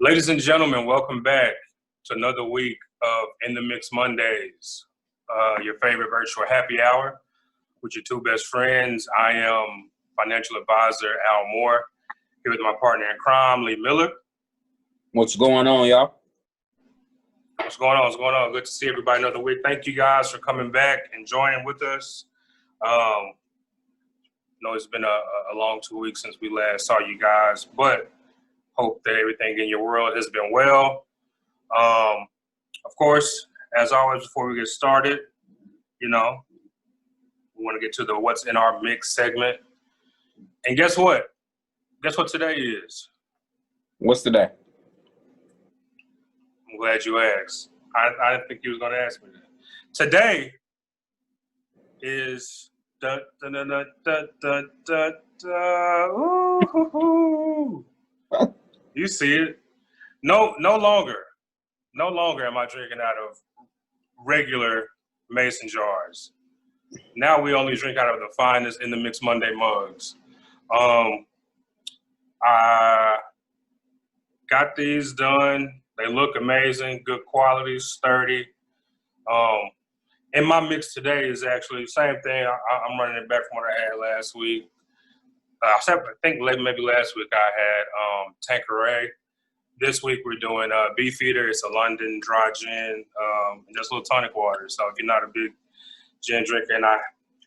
Ladies and gentlemen, welcome back to another week of In the Mix Mondays, your favorite virtual happy hour with your two best friends. I am financial advisor Al Moore, here with my partner in crime, Lee Miller. What's going on, y'all? What's going on? What's going on? Good to see everybody another week. Thank you guys for coming back and joining with us. I know it's been a long 2 weeks since we last saw you guys, but hope that everything in your world has been well. Of course, as always, before we get started, we want to get to the what's in our mix segment. And guess what? Guess what today is? What's today? I'm glad you asked. I didn't think you was going to ask me that. Today is ooh. You see it. No longer am I drinking out of regular mason jars. Now we only drink out of the finest In the Mix Monday mugs. I got these done. They look amazing, good quality, sturdy. And my mix today is actually the same thing. I'm running it back from what I had last week. I think maybe last week I had Tanqueray. This week we're doing Beefeater. It's a London dry gin and just a little tonic water. So if you're not a big gin drinker, and I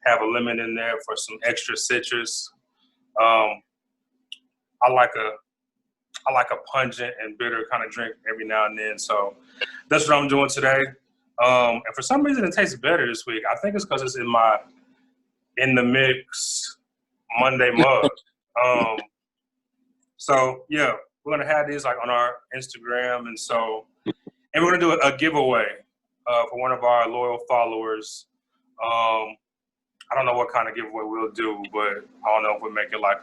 have a lemon in there for some extra citrus. I like a pungent and bitter kind of drink every now and then. So that's what I'm doing today. And for some reason it tastes better this week. I think it's because it's in the mix Monday mug. So yeah, we're gonna have these like on our Instagram, and we're gonna do a giveaway for one of our loyal followers. I don't know what kind of giveaway we'll do, but I don't know if we'll make it like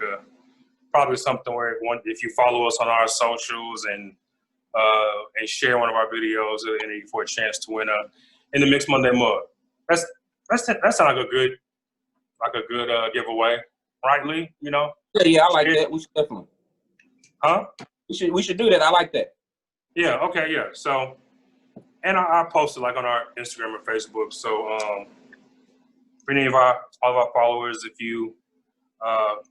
probably something where if you follow us on our socials and share one of our videos, and for a chance to win In the Mix Monday mug. That sounds like a good giveaway, right, Lee? Yeah, I like that. We should definitely. Huh? We should do that. I like that. Yeah. Okay. Yeah. So, and I posted like on our Instagram or Facebook. So, for any of all of our followers, if you are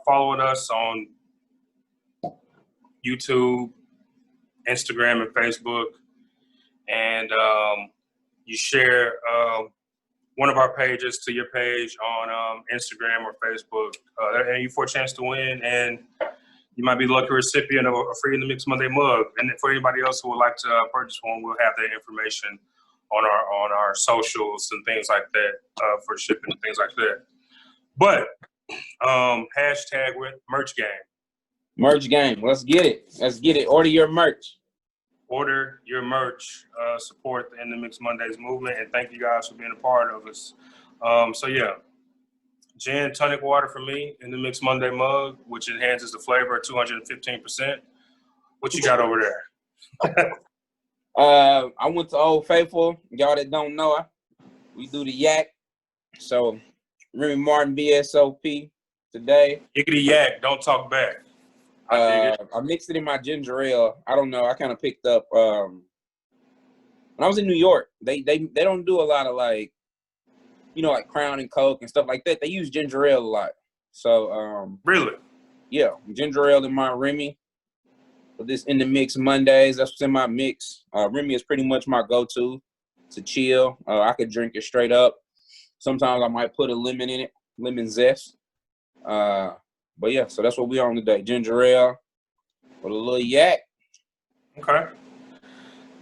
following us on YouTube, Instagram, and Facebook, and you share one of our pages to your page on Instagram or Facebook, and you for a chance to win, and you might be the lucky recipient of a free In the Mix Monday mug. And for anybody else who would like to purchase one, we'll have that information on our socials and things like that for shipping and things like that. But hashtag with merch game. Merch game. Let's get it. Order your merch. Order your merch. Support the In the Mix Mondays movement, and thank you guys for being a part of us. So yeah, gin tonic water for me in the Mix Monday mug, which enhances the flavor 215%. What you got over there? I went to Old Faithful. Y'all that don't know, we do the yak. So Remy Martin VSOP today. Yiggity yak, don't talk back. I mixed it in my ginger ale. I don't know. I kind of picked up when I was in New York. They don't do a lot of like Crown and Coke and stuff like that. They use ginger ale a lot. So really, yeah, ginger ale in my Remy. But this In the Mix Mondays, that's what's in my mix. Remy is pretty much my go-to to chill. I could drink it straight up. Sometimes I might put a lemon in it, lemon zest. But yeah, so that's what we on today. Ginger ale with a little yak. Okay.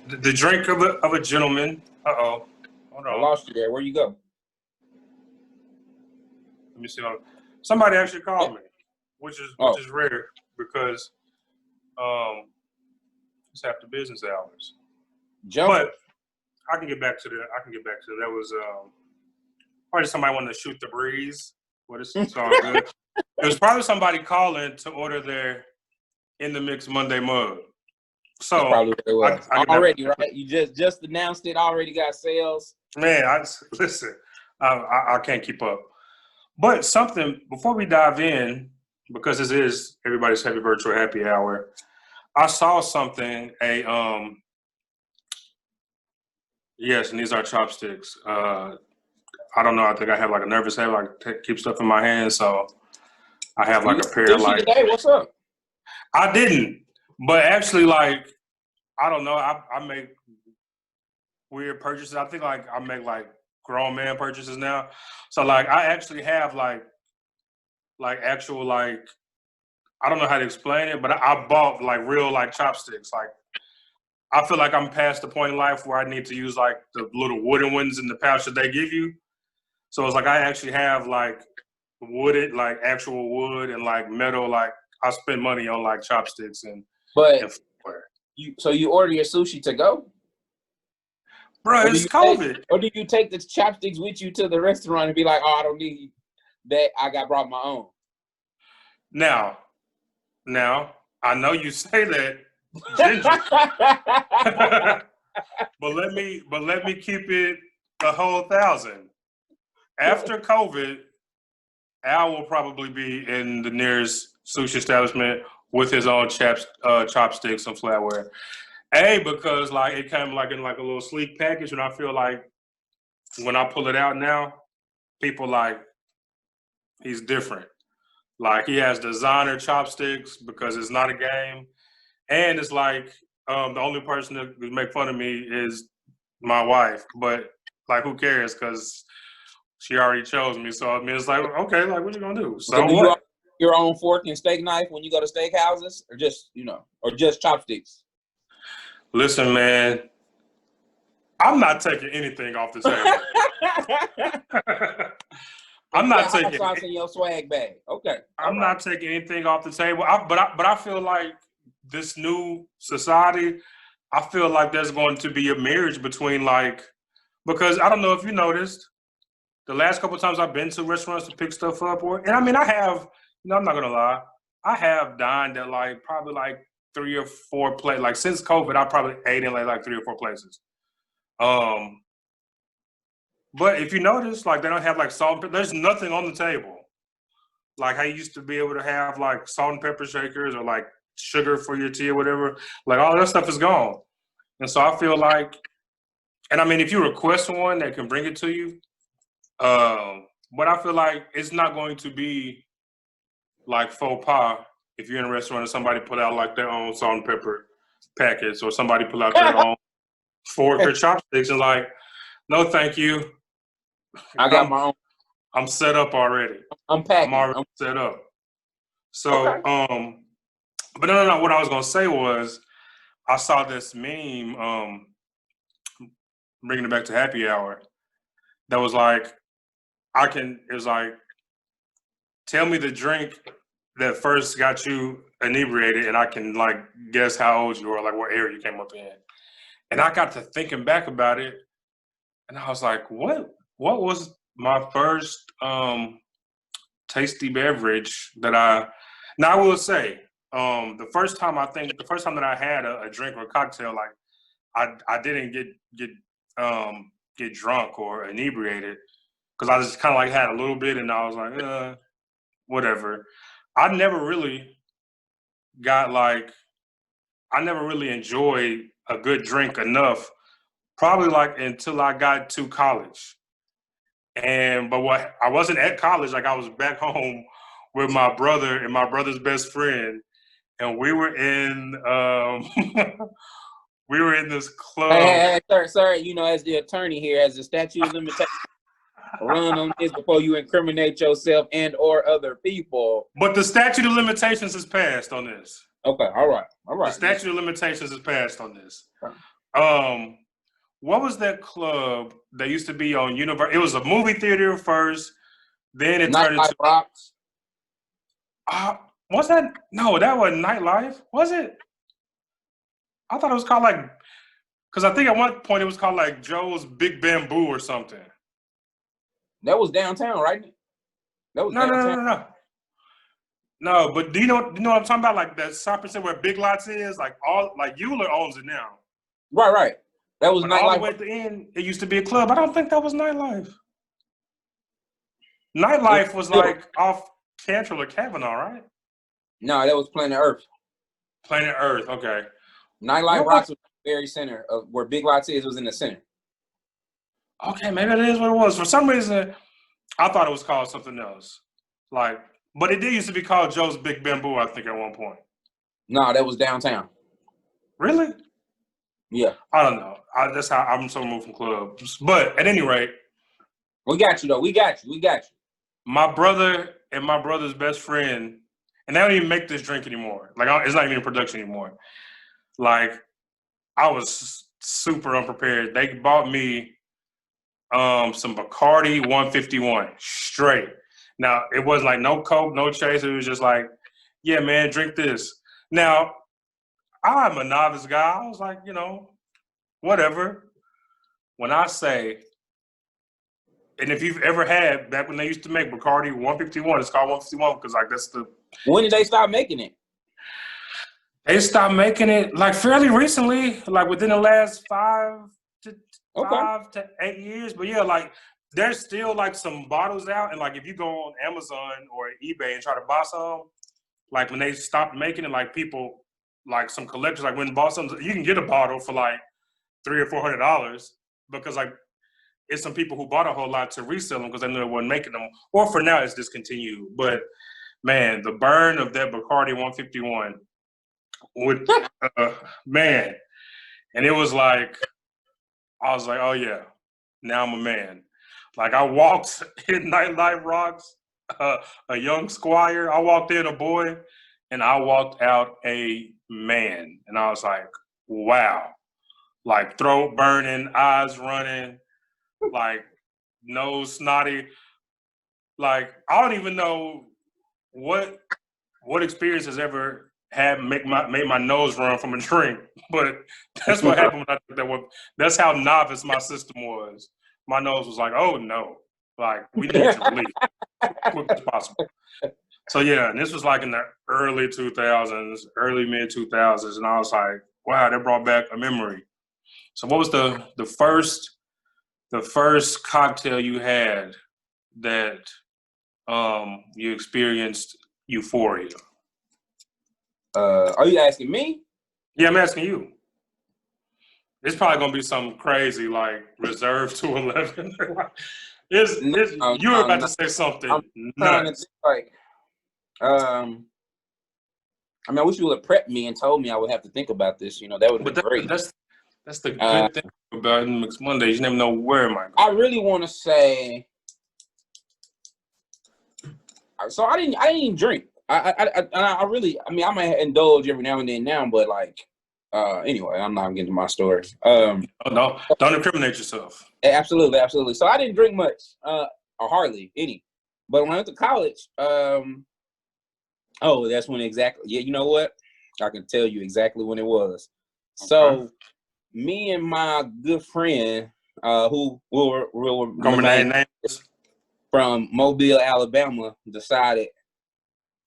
The drink of a gentleman. Uh-oh. Hold on. I lost you there. Where you go? Let me see. Somebody actually called me, which is rare because it's after business hours. But I can get back to that. That was probably somebody wanted to shoot the breeze. But it's all good. It was probably somebody calling to order their In the Mix Monday mug. So that's probably what it was. Already, right? You just announced it. Already got sales. Man, listen. I can't keep up. But something before we dive in, because this is everybody's happy virtual happy hour. I saw something. Yes, and these are chopsticks. I don't know. I think I have like a nervous habit, like keep stuff in my hand, so I have You like a got pair of sushi like. today? What's up? I didn't, but actually, like I don't know. I make weird purchases. I think like I make like grown man purchases now. So like I actually have like actual like I don't know how to explain it, but I bought like real like chopsticks. Like I feel like I'm past the point in life where I need to use like the little wooden ones in the pouch that they give you. So it's like I actually have like wooded, like actual wood and like metal. Like I spend money on like chopsticks But and footwear. you order your sushi to go, Bro, or it's COVID. do you take the chopsticks with you to the restaurant and be like, oh, I don't need that. I got brought my own. Now, I know you say that, Ginger, but let me keep it a whole thousand. After COVID, Al will probably be in the nearest sushi establishment with his own chopsticks and flatware. Because like it came like in like a little sleek package, and I feel like when I pull it out now, people like he's different. Like he has designer chopsticks because it's not a game, and it's like the only person that would make fun of me is my wife. But like, who cares? Because she already chose me. So I mean, it's like, okay, like, what you gonna do? So So do you have what? your own fork and steak knife when you go to steak houses, or just or just chopsticks? Listen, man, I'm not taking anything off the table. And I'm you not got hot taking. sauce in your swag bag. Okay, all I'm right. not taking anything off the table. But I feel like this new society. I feel like there's going to be a marriage between like because I don't know if you noticed the last couple of times I've been to restaurants to pick stuff up, and I mean I have. I'm not gonna lie. I have dined at like probably like 3 or 4 places. Like since COVID, I probably ate in like 3 or 4 places. Um, but if you notice, like they don't have like salt and pepper. There's nothing on the table. Like I used to be able to have like salt and pepper shakers or like sugar for your tea or whatever. Like all that stuff is gone. And so I feel like, and I mean, if you request one, they can bring it to you. But I feel like it's not going to be like faux pas if you're in a restaurant and somebody put out like their own salt and pepper packets or somebody pull out their own fork or chopsticks and like, no, thank you. I got my own. I'm set up already. I'm packing. I'm already set up. Okay. So, but no. What I was gonna say was, I saw this meme, bringing it back to happy hour. That was like, it was like, tell me the drink that first got you inebriated, and I can like guess how old you were, like what era you came up in. And I got to thinking back about it, and I was like, what was my first tasty beverage that I? Now I will say, the first time that I had a drink or a cocktail, like I didn't get drunk or inebriated because I just kind of like had a little bit and I was like, whatever. I never really got like I never really enjoyed a good drink enough, probably like until I got to college. But what I wasn't at college, like I was back home with my brother and my brother's best friend, and we were in we were in this club. Hey, sir, as the attorney here, as the statute of limitations run on this before you incriminate yourself and or other people. But the statute of limitations is passed on this. Okay, all right. The statute of limitations is passed on this. Okay. What was that club that used to be on Universal? It was a movie theater first, then it turned into Rocks. Was that? No, that wasn't Nightlife, was it? I thought it was called like, because I think at one point it was called like Joe's Big Bamboo or something. That was downtown, right? That was downtown. No, but do you know what I'm talking about? Like that shopping center where Big Lots is, like Euler owns it now. Right. That was But Nightlife. all the way at the end, it used to be a club. I don't think that was Nightlife. Nightlife was like off Cantrell or Kavanaugh, right? No, that was Planet Earth. Planet Earth. Okay. Nightlight Rocks was the very center of where Big Lots was in the center. Okay, maybe that is what it was. For some reason, I thought it was called something else. Like, but it did used to be called Joe's Big Bamboo, I think, at one point. No, that was downtown. Really? Yeah. I don't know. That's how I'm so moved from clubs. But at any rate, we got you though. We got you. My brother and my brother's best friend, and they don't even make this drink anymore. Like, it's not even in production anymore. Like, I was super unprepared. They bought me some Bacardi 151 straight. Now, it was like no Coke, no chase. It was just like, yeah, man, drink this. Now, I'm a novice guy. I was like, whatever. When I say, and if you've ever had, back when they used to make Bacardi 151, it's called 151 because like that's the. When did they stop making it? They stopped making it like fairly recently, like within the last 5 to 8 years. But yeah, like there's still like some bottles out, and like if you go on Amazon or eBay and try to buy some, like when they stopped making it, like people, like some collectors, like when they bought some, you can get a bottle for like $300 or $400 because like it's some people who bought a whole lot to resell them because they knew they weren't making them, or for now it's discontinued. But man, the burn of that Bacardi 151 would, man, and it was like, I was like, oh yeah, now I'm a man. Like I walked in Nightlife Rocks, a young squire. I walked in a boy, and I walked out a man. And I was like, wow. Like throat burning, eyes running, like nose snotty. Like I don't even know what experience has ever made my nose run from a drink, but that's what happened when I took that one. That's how novice my system was. My nose was like, oh no, like we need to relief as quick as possible. So yeah, and this was like in the early 2000s, early mid 2000s, and I was like, wow, that brought back a memory. So what was the first cocktail you had that you experienced euphoria? Are you asking me? Yeah, I'm asking you. It's probably gonna be something crazy like reserved to 11. You were about to say something nuts. I mean, I wish you would have prepped me and told me I would have to think about this. That would have been great. That's the good thing about Mixed Mondays. You never know where am I going. I really want to say. So I didn't even drink. I might indulge every now and then now, but like, anyway, I'm not getting to my story. No, don't incriminate yourself. Absolutely. So I didn't drink much, or hardly any. But when I went to college, that's when exactly. Yeah, you know what? I can tell you exactly when it was. Okay. So me and my good friend, who will remain names, from Mobile, Alabama, decided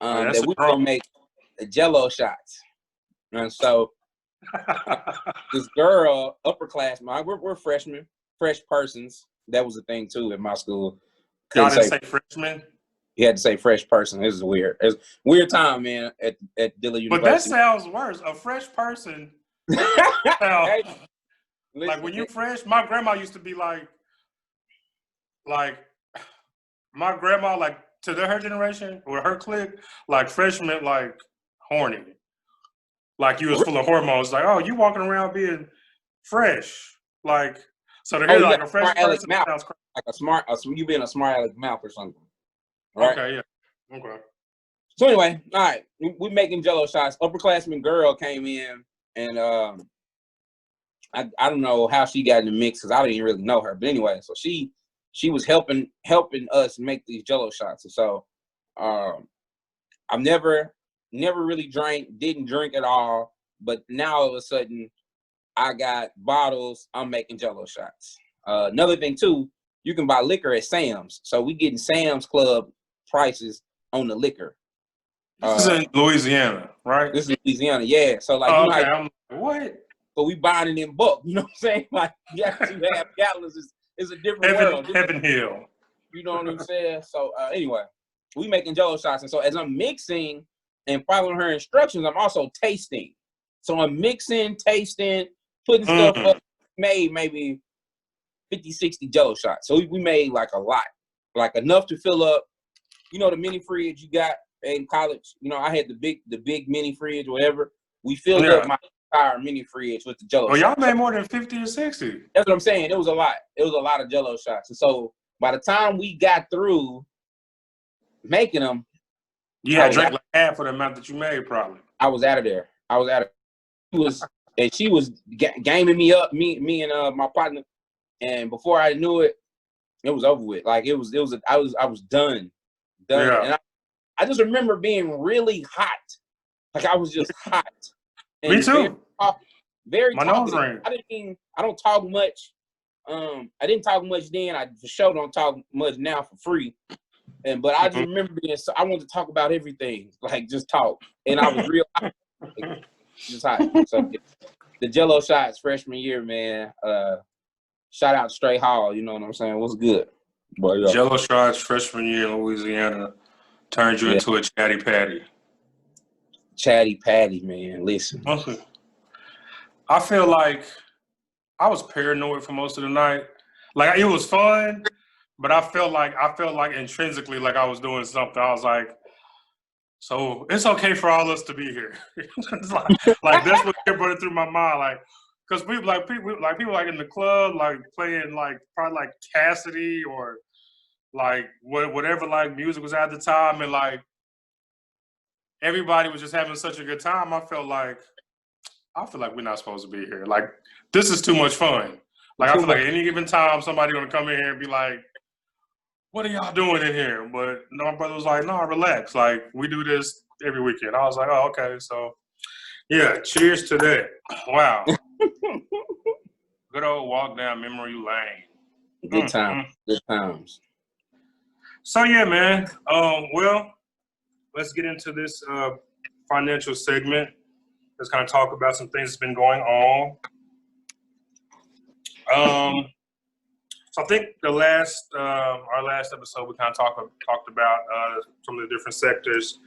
that we were gonna make jello shots. And so this girl, upperclassmen, we're freshmen, fresh persons. That was a thing too in my school. Y'all didn't say freshman? You had to say fresh person. This is weird. It's a weird time, man, at Dillon University. But that sounds worse. A fresh person. Hey, like when you're fresh, my grandma used to be like my grandma, like to her generation or her clique, like fresh meant like horny. Like you was full of hormones. Like, oh, you walking around being fresh. Like, so to hear like a fresh person sounds crazy. Like you being a smart aleck mouth or something. Right? Okay, yeah. Okay. So anyway, all right, we making jello shots. Upperclassman girl came in, and I don't know how she got in the mix because I didn't really know her. But anyway, so she was helping us make these jello shots. And so I've never really didn't drink at all. But now all of a sudden I got bottles, I'm making jello shots. Another thing too, you can buy liquor at Sam's. So we getting Sam's Club prices on the liquor. This is in Louisiana, right? This is Louisiana, yeah. So like, I'm like, what? But we buying it in bulk, you know what I'm saying? Like, yeah, 2.5 gallons is a different world. Heaven Hill. You know what I'm saying? So anyway, we making jello shots. And so as I'm mixing and following her instructions, I'm also tasting. So I'm mixing, tasting, putting stuff Mm. up. Made maybe 50, 60 jello shots. So we made like a lot, like enough to fill up, you know, the mini fridge you got in college. You know, I had the big mini fridge, whatever. We filled up my entire mini fridge with the jello Oh, y'all shots. made more than 50 or 60. That's what I'm saying. It was a lot. It was a lot of jello shots. And so by the time we got through making them, Yeah, drank like half of the amount that you made, probably. I was out of there. She was gaming me up, me and my partner. And before I knew it, it was over with. Like I was done. Yeah. And I just remember being really hot. Like I was just hot. And Me too. Very my talkative. nose ring. I don't talk much. I didn't talk much then. I for sure don't talk much now for free. But I just remember being I wanted to talk about everything. Like just talk. And I was real hot. Just hot. So the jello shots freshman year, man. Shout out Stray Hall, you know what I'm saying? What's good? But, yeah. Jello shots freshman year in Louisiana turned you into a chatty patty. Chatty patty, man. Listen. I feel like I was paranoid for most of the night. Like it was fun, but I felt like intrinsically like I was doing something. I was like, so it's okay for all us to be here. It's like that's what kept running through my mind. Like, because people like in the club, like playing like probably like Cassidy or like whatever like music was at the time, and like everybody was just having such a good time. I feel like we're not supposed to be here. Like this is too much fun. Like I feel like at any given time somebody gonna come in here and be like, "What are y'all doing in here?" But no, my brother was like, "No, relax. Like we do this every weekend." I was like, "Oh, okay." So yeah, cheers to that. Wow. Good old walk down memory lane. Good times. Good times. So yeah, man. Well, let's get into this financial segment. Let's kind of talk about some things that's been going on. So I think our last episode we kind of talked about some of the different sectors,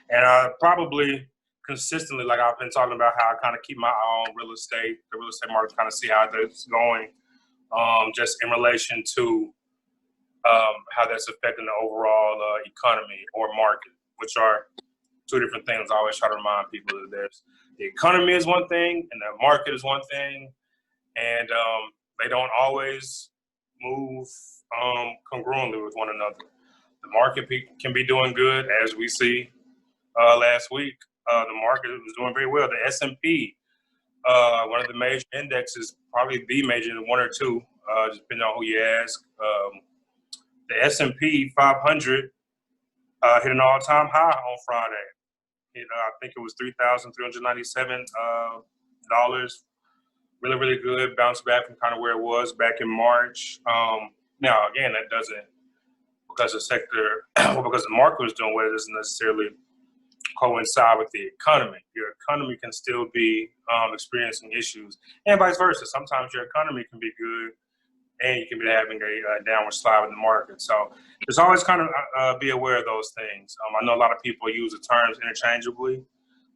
and probably consistently, like I've been talking about how I kind of keep my eye on the real estate market, kind of see how that's going, just in relation to how that's affecting the overall economy or market, which are two different things. I always try to remind people that there's the economy is one thing and the market is one thing, and they don't always move congruently with one another. The market can be doing good, as we see last week. The market was doing very well. The S&P, one of the major indexes, probably the major, one or two, depending on who you ask. The S&P 500 hit an all-time high on Friday. I think it was $3,397. Really, really good. Bounced back from kind of where it was back in March. Now, again, that doesn't, because the sector, or because the market was doing well, it doesn't necessarily coincide with the economy. Your economy can still be experiencing issues, and vice versa. Sometimes your economy can be good, and you can be having a downward slide in the market. So just always kind of be aware of those things. I know a lot of people use the terms interchangeably,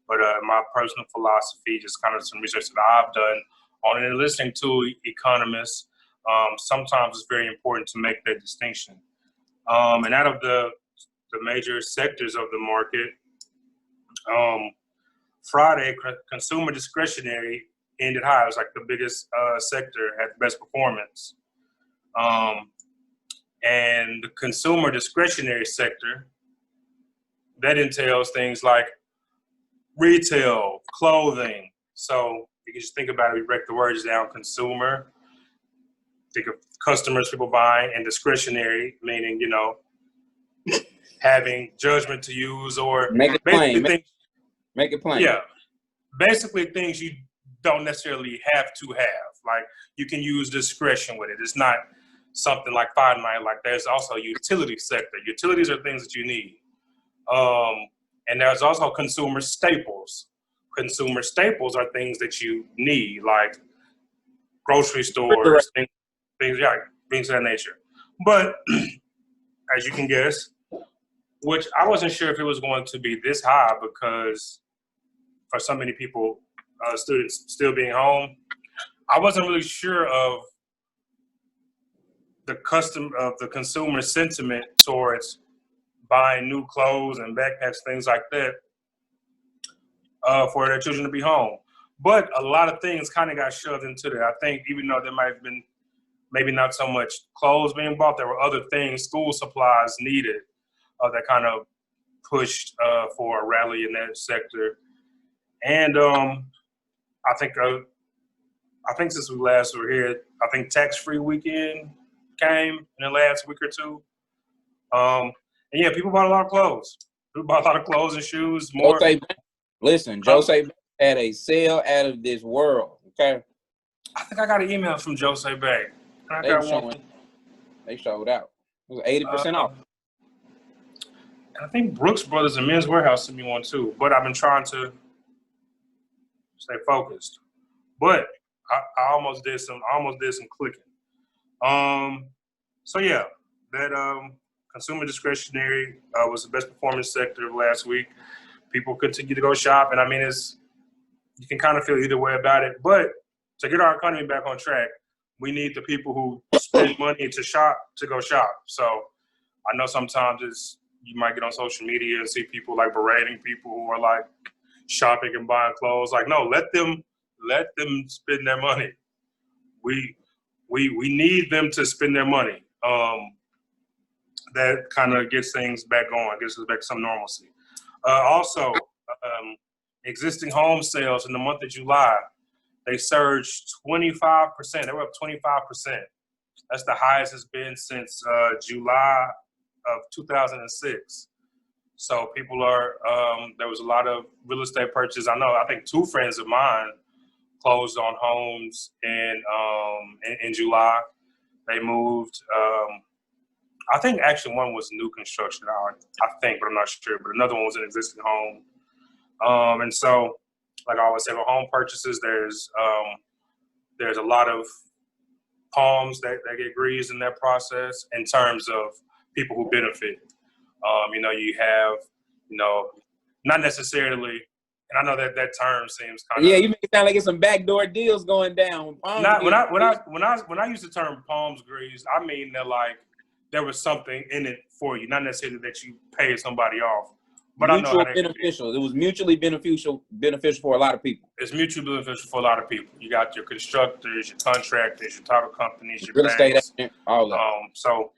but my personal philosophy, just kind of some research that I've done on it and listening to economists, sometimes it's very important to make that distinction. And out of the major sectors of the market, Friday, consumer discretionary ended high. It was like the biggest sector, had the best performance. And the consumer discretionary sector, that entails things like retail, clothing. So you can just think about it, we break the words down: consumer, think of customers, people buying, and discretionary, meaning, you know, having judgment to use, or make it plain. Make it plain. Yeah. Basically things you don't necessarily have to have. Like you can use discretion with it. It's not something like finite. Like there's also a utility sector. Utilities are things that you need. And there's also consumer staples. Consumer staples are things that you need, like grocery stores, things of that nature. But as you can guess, which I wasn't sure if it was going to be this high because for so many people, students still being home, I wasn't really sure of the consumer sentiment towards buying new clothes and backpacks, things like that, for their children to be home. But a lot of things kind of got shoved into there. I think even though there might have been maybe not so much clothes being bought, there were other things, school supplies needed, that kind of pushed for a rally in that sector. And I think since we last were here, I think tax-free weekend came in the last week or two. And yeah, people bought a lot of clothes. People bought a lot of clothes and shoes. More. Jose had a sale out of this world. Okay. I think I got an email from Jose Bay. They showed out. It was 80% off. I think Brooks Brothers and Men's Warehouse sent me one too. But I've been trying to stay focused. But I almost did some clicking. So yeah, that consumer discretionary was the best performing sector of last week. People continue to go shop, and I mean, you can kind of feel either way about it. But to get our economy back on track, we need the people who spend money to go shop. So I know sometimes you might get on social media and see people like berating people who are like shopping and buying clothes. Like, no, let them spend their money. We need them to spend their money. That kind of gets things back going, gets us back to some normalcy. Also, existing home sales in the month of July, they surged 25%. They were up 25%. That's the highest it's been since July of 2006. So people are, there was a lot of real estate purchases. I think two friends of mine closed on homes in July. They moved. I think actually one was new construction, I think, but I'm not sure. But another one was an existing home. And so, like I always say, with home purchases, there's a lot of palms that get greased in that process in terms of people who benefit. You have, not necessarily, and I know that term seems kind of, you make it sound like it's some backdoor deals going down. When I use the term palms greased, I mean that like there was something in it for you, not necessarily that you paid somebody off. But mutual beneficial. It was mutually beneficial for a lot of people. It's mutually beneficial for a lot of people. You got your constructors, your contractors, your title companies, your real banks, estate agent, all that. So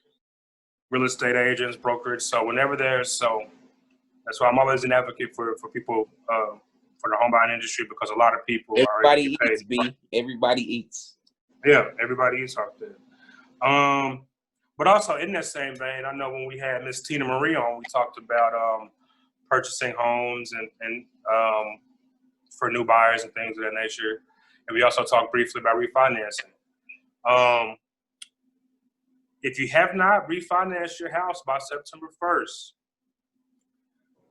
real estate agents, brokerage. So whenever that's why I'm always an advocate for people for the home buying industry, because a lot of people everybody eats. Everybody eats. Yeah, everybody eats out there. But also in that same vein, I know when we had Miss Tina Marie on, we talked about purchasing homes and for new buyers and things of that nature. And we also talked briefly about refinancing. If you have not refinanced your house by September 1st,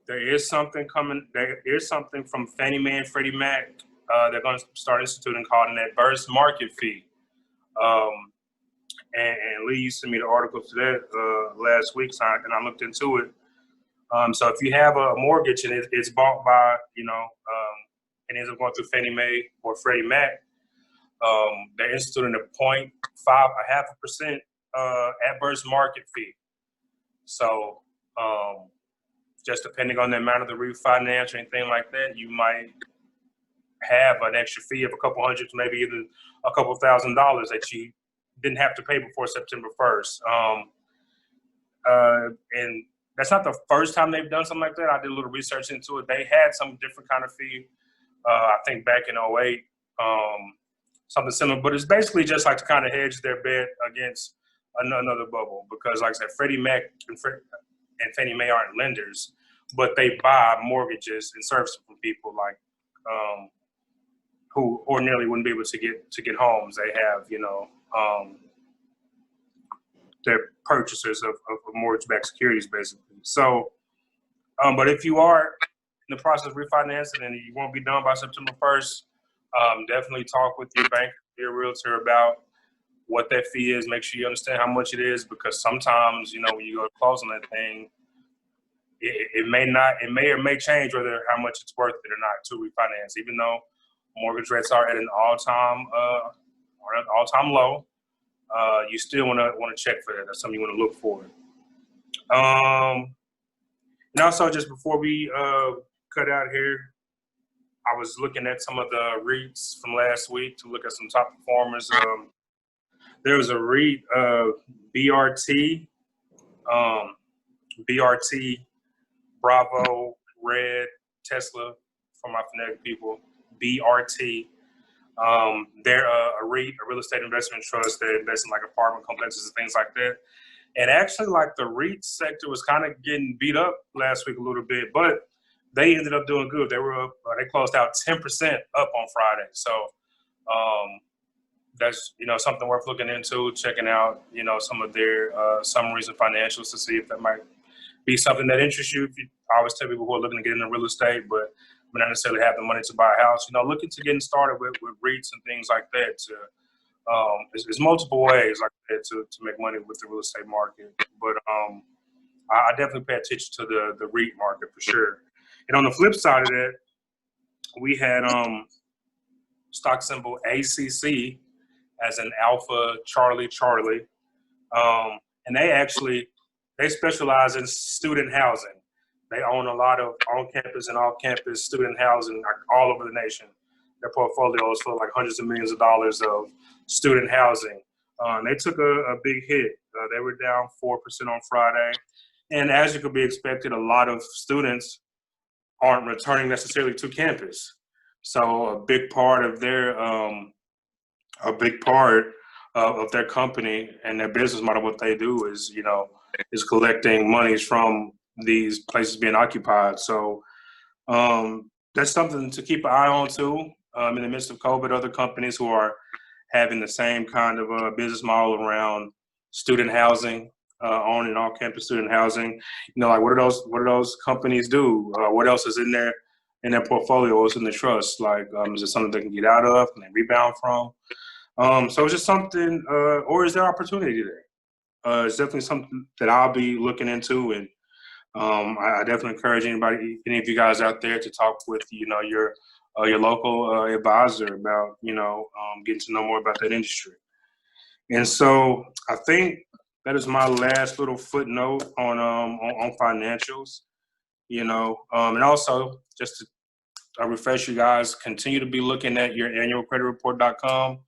there is something coming. There is something from Fannie Mae and Freddie Mac. They're going to start instituting called an adverse market fee. And Lee sent me the article to that last week, and I looked into it. So if you have a mortgage and it's bought by, and ends up going through Fannie Mae or Freddie Mac, they're instituting a 0.5% adverse market fee. So just depending on the amount of the refinance or anything like that, you might have an extra fee of a couple hundred, maybe even a couple $1,000 that you didn't have to pay before September 1st. And that's not the first time they've done something like that. I did a little research into it. They had some different kind of fee, I think back in 2008, something similar. But it's basically just like to kind of hedge their bet against another bubble. Because like I said, Freddie Mac and Fannie Mae aren't lenders, but they buy mortgages and services from people like who ordinarily wouldn't be able to get homes. They have, they're purchasers of mortgage-backed securities, basically. So, but if you are in the process of refinancing and you won't be done by September 1st, definitely talk with your bank, your realtor about what that fee is. Make sure you understand how much it is, because sometimes, when you go to close on that thing, it may or may change whether how much it's worth it or not to refinance. Even though mortgage rates are at an all-time low, you still want to check for that. That's something you want to look for. And also, just before we cut out here, I was looking at some of the REITs from last week to look at some top performers. There was a REIT, BRT, Bravo, Red, Tesla, for my phonetic people, BRT. They're a REIT, a real estate investment trust that invests in like apartment complexes and things like that. And actually, like the REIT sector was kind of getting beat up last week a little bit, but they ended up doing good. They were up, they closed out 10% up on Friday. So that's, something worth looking into, checking out, some of their summaries and financials to see if that might be something that interests you. I always tell people who are looking to get into real estate, but not necessarily have the money to buy a house, looking to getting started with REITs and things like that. There's multiple ways like that to make money with the real estate market. But I definitely pay attention to the REIT market for sure. And on the flip side of that, we had stock symbol ACC as an Alpha Charlie. And they specialize in student housing. They own a lot of on-campus and off-campus student housing all over the nation. Their portfolio is for like hundreds of millions of dollars of student housing. They took a big hit. They were down 4% on Friday. And as you could be expected, a lot of students aren't returning necessarily to campus. So a big part of their company and their business model, what they do is collecting monies from these places being occupied. So that's something to keep an eye on too. In the midst of COVID, other companies who are having the same kind of business model around student housing, on and off campus student housing. Like what do those companies do? What else is in their portfolio? What's in the trust? Like, is it something they can get out of and they rebound from? So it's just something, or is there opportunity there? It's definitely something that I'll be looking into, and I definitely encourage any of you guys out there to talk with your local advisor about getting to know more about that industry. And so I think that is my last little footnote on financials. And also just to refresh you guys, continue to be looking at your annualcreditreport.com.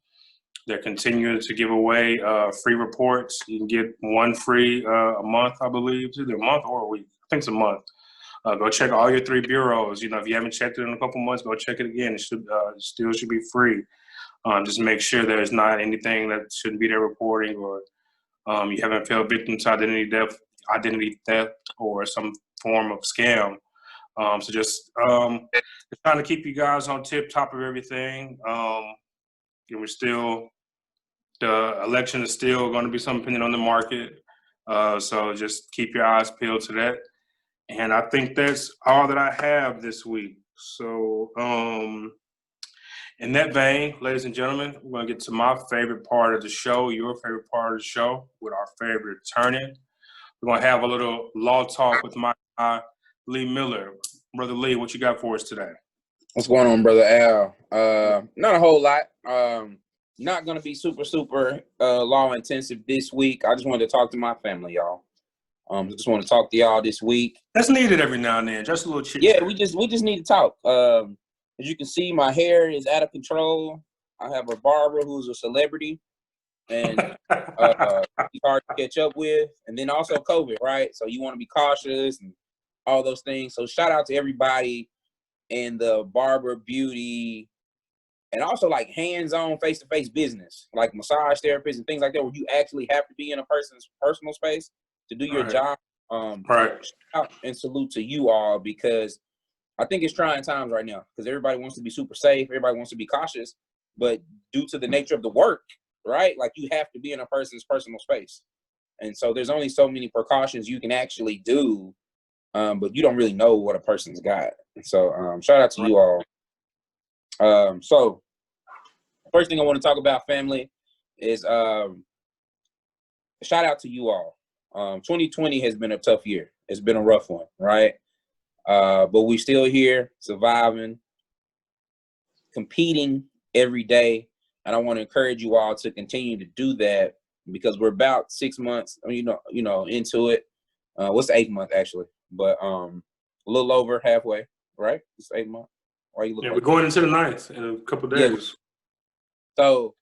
They're continuing to give away free reports. You can get one free a month, I believe. It's either a month or a week. I think it's a month. Go check all your 3 bureaus. If you haven't checked it in a couple months, go check it again. It still should be free. Just make sure there's not anything that shouldn't be there reporting, or you haven't fell victim to identity theft or some form of scam. So just trying to keep you guys on top of everything. The election is still going to be some opinion on the market. So just keep your eyes peeled to that. And I think that's all that I have this week. So in that vein, ladies and gentlemen, we're going to get to my favorite part of the show, your favorite part of the show, with our favorite attorney. We're going to have a little law talk with my guy, Lee Miller. Brother Lee, what you got for us today? What's going on, Brother Al? Not a whole lot. Not going to be super law intensive this week. I just wanted to talk to my family, y'all. Just want to talk to y'all this week. That's needed every now and then, just a little chit. Yeah, we just need to talk. As you can see, my hair is out of control. I have a barber who's a celebrity, and he's hard to catch up with. And then also COVID, right? So you want to be cautious and all those things. So shout out to everybody in the barber, beauty, and also like hands-on, face-to-face business, like massage therapists and things like that, where you actually have to be in a person's personal space to do your job. Right. Shout out and salute to you all, because I think it's trying times right now, because everybody wants to be super safe, everybody wants to be cautious, but due to the nature of the work, right, like you have to be in a person's personal space. And so there's only so many precautions you can actually do, but you don't really know what a person's got. So shout out to you all. So first thing I want to talk about, family, is shout out to you all. 2020 has been a tough year. It's been a rough one, right? But we're still here, surviving, competing every day. And I want to encourage you all to continue to do that because we're about 6 months, into it. What's the 8th month actually? But a little over halfway, right? It's 8th month. Why you look? Yeah, like we're going into the 9th in a couple of days. Yeah. So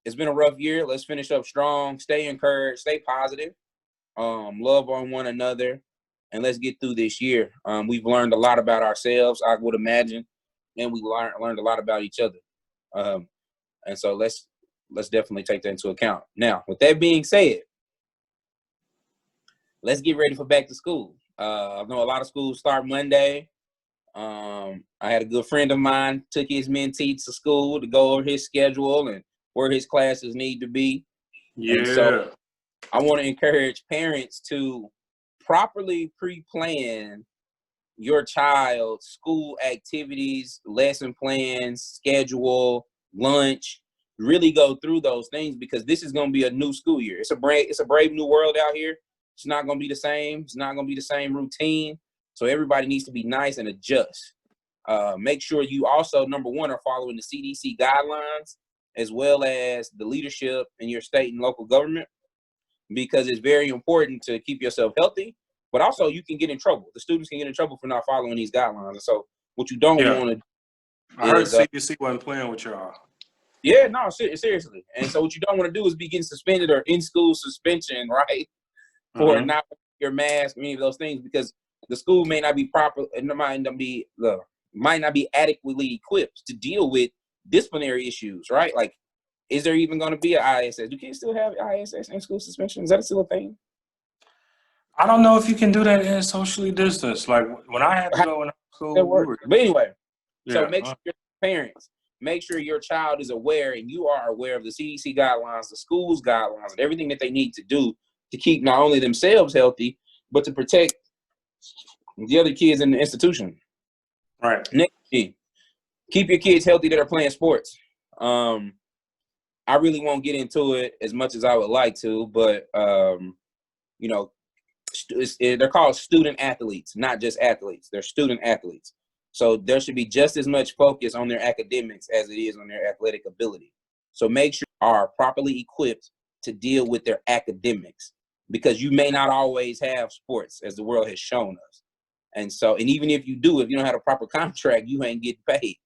it's been a rough year. Let's finish up strong. Stay encouraged. Stay positive. Love on one another, and let's get through this year. We've learned a lot about ourselves, I would imagine, and we learned a lot about each other. And so let's definitely take that into account. Now, with that being said, let's get ready for back to school. I know a lot of schools start Monday. I had a good friend of mine took his mentee to school to go over his schedule and where his classes need to be. Yeah. And so I want to encourage parents to properly pre-plan your child's school activities, lesson plans, schedule, lunch. Really go through those things because this is going to be a new school year. It's a brave new world out here. It's not going to be the same. It's not going to be the same routine. So everybody needs to be nice and adjust. Make sure you also, number one, are following the CDC guidelines as well as the leadership in your state and local government, because it's very important to keep yourself healthy, but also you can get in trouble. The students can get in trouble for not following these guidelines. And so what you don't want to do I heard CDC wasn't playing with y'all. Yeah, no, seriously. And so what you don't want to do is be getting suspended or in school suspension, right? For not wearing your mask, any of those things, because the school may not be proper, and might not be adequately equipped to deal with disciplinary issues, right? Like, is there even going to be an ISS? Do kids still have ISS in school suspension? Is that still a thing? I don't know if you can do that in socially distanced. Like when I had to go in school. But anyway, yeah. So make sure your parents, make sure your child is aware and you are aware of the CDC guidelines, the school's guidelines, and everything that they need to do to keep not only themselves healthy, but to protect the other kids in the institution. Right. Next thing, keep your kids healthy that are playing sports. I really won't get into it as much as I would like to, but they're called student athletes, not just athletes. They're student athletes. So there should be just as much focus on their academics as it is on their athletic ability. So make sure you are properly equipped to deal with their academics, because you may not always have sports, as the world has shown us. And even if you do, if you don't have a proper contract, you ain't getting paid.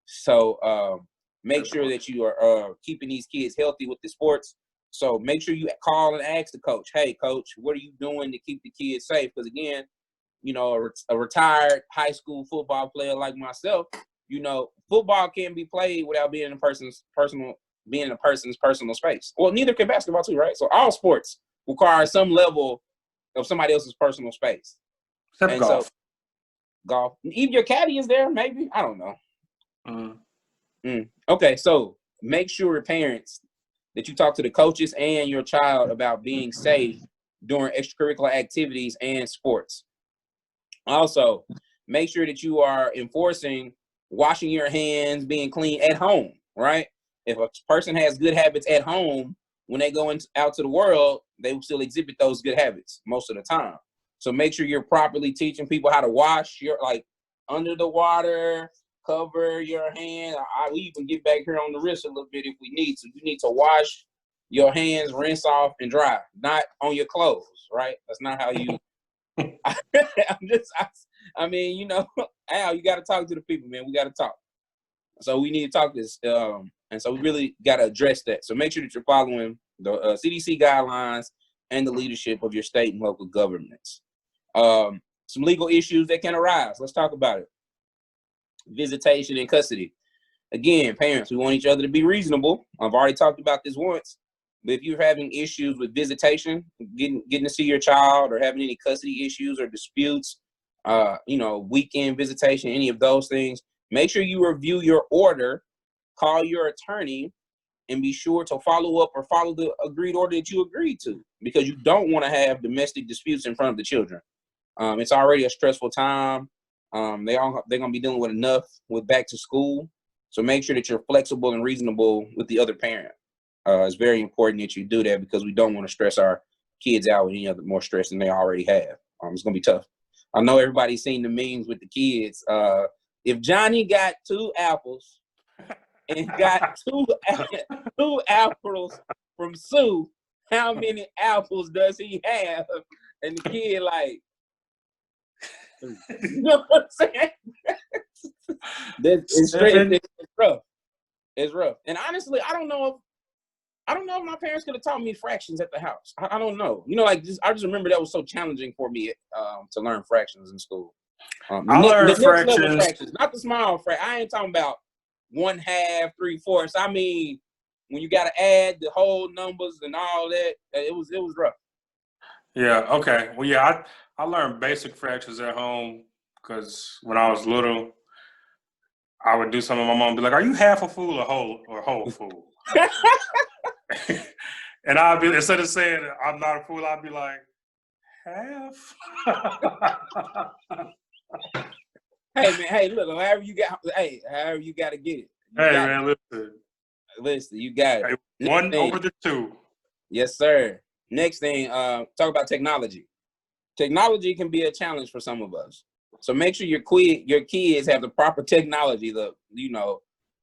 So make sure that you are keeping these kids healthy with the sports. So make sure you call and ask the coach, hey, coach, what are you doing to keep the kids safe? Because again, a retired high school football player like myself, football can't be played without being in a person's personal space. Well, neither can basketball too, right? So all sports require some level of somebody else's personal space. Except golf. So golf. Even your caddy is there, maybe? I don't know. Okay, so make sure, parents, that you talk to the coaches and your child about being safe during extracurricular activities and sports. Also, make sure that you are enforcing washing your hands, being clean at home, right? If a person has good habits at home, when they go out to the world, they will still exhibit those good habits most of the time. So make sure you're properly teaching people how to wash under the water, cover your hand. We even get back here on the wrist a little bit if we need to. You need to wash your hands, rinse off, and dry, not on your clothes, right? That's not how you. Al, you got to talk to the people, man. We got to talk. So we need to talk this. And so we really got to address that. So make sure that you're following the CDC guidelines and the leadership of your state and local governments. Some legal issues that can arise. Let's talk about it. Visitation and custody. Again, parents, we want each other to be reasonable. I've already talked about this once. But if you're having issues with visitation, getting to see your child, or having any custody issues or disputes, weekend visitation, any of those things, make sure you review your order, call your attorney, and be sure to follow up or follow the agreed order that you agreed to, because you don't want to have domestic disputes in front of the children. It's already a stressful time. They're going to be dealing with enough with back to school. So make sure that you're flexible and reasonable with the other parent. It's very important that you do that, because we don't want to stress our kids out with any other more stress than they already have. It's gonna be tough. I know everybody's seen the memes with the kids. If Johnny got 2 apples and got two apples from Sue, how many apples does he have? And the kid like, you know what I'm saying? It's rough. It's rough. And honestly, I don't know if my parents could have taught me fractions at the house. I don't know. You know, like I just remember that was so challenging for me to learn fractions in school. I learned the next level fractions, not the small fraction. I ain't talking about 1/2, 3/4. I mean, when you got to add the whole numbers and all that, it was rough. Yeah. Okay. Well, yeah, I learned basic fractions at home because when I was little, I would do something. My mom would be like, "Are you half a fool or whole fool?" And I'd be, instead of saying I'm not a fool, I'd be like, half. Hey man, hey, look, however you got to get it. Hey man, Listen, you got it. Hey, 1 over the 2. Yes, sir. Next thing, talk about technology. Technology can be a challenge for some of us. So make sure your kids have the proper technology,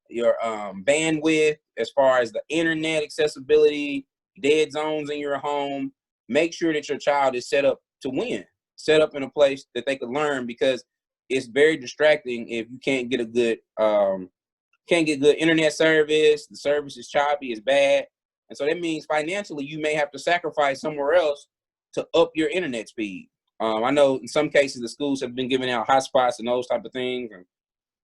your bandwidth as far as the internet accessibility, dead zones in your home. Make sure that your child is set up to win, set up in a place that they could learn, because it's very distracting if you can't get good internet service. The service is choppy, it's bad. And so that means financially you may have to sacrifice somewhere else to up your internet speed. I know in some cases the schools have been giving out hotspots and those type of things and